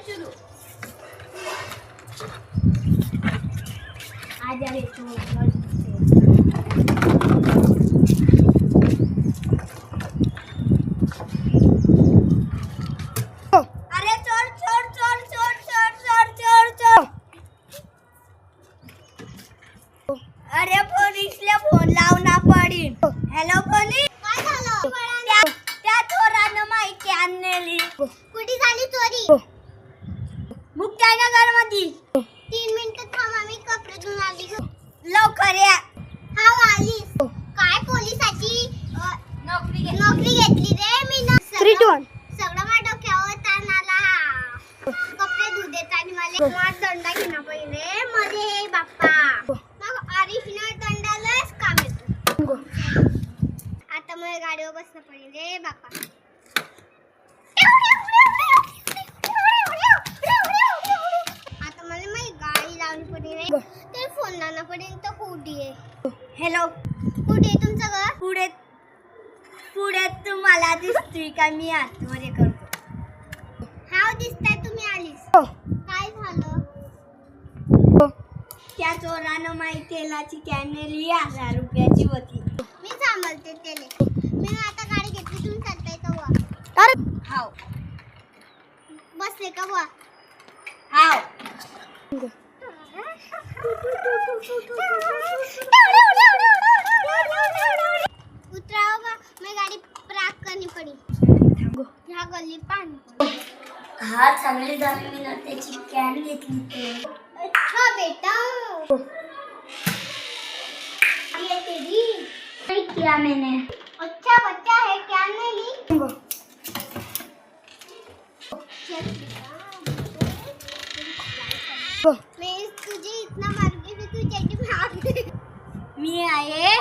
शुरू आ जा रे तू अरे चोर चोर चोर चोर चोर चोर चोर चोर अरे पोलीसला फोन लावना पडीन हॅलो पोलीस काय झालं त्या चोरानं माहिती आणलेली कुठे झाली चोरी मुक्ताईनगर मध्ये 3 मिनिटं थांबा मी कपडे धुवून आली लवकर या हा आली काय पोलिसाची नोकरी घेतली रे मी 3 2 1 सगळं माझ्या डोक्यावर ताण आला कपडे धुऊ देत आणि मला दंडा घेणं पहिले मध्ये बाप्पा मग आरिफीनं दंडालाच काम येतो आता मला गाडीवर बसणं पहिले बाप्पा आता मला माझी गाडी लावली पडेल ते फोन लावणं पडेल तर कुठे आहे हॅलो कुठे आहे तुमचं घर पुढे पुढे तुम्हाला दिसतोय का मी आतमध्ये करतो हाव दिसताय तुम्ही आलीस काय झालं त्या चोरानं माई तेलाची कॅन नेली 1000 रुपयाची होती मी सांभाळते तेले मी आता गाडी घेतली तुम्ही चालताय का वा अरे हाव बसले का वा हाव उतराव बा मैं गाडी पार्क करनी पड़ी ह्या गल्ली पाणी हा चांगली झाली मी ना त्याची कॅन घेतली अच्छा बेटा ये तेरी नहीं किया मैंने अच्छा बच्चा है क्या नहीं ली मैं तुझे इतना मारूंगी कि तू जल्दी भाग मी आए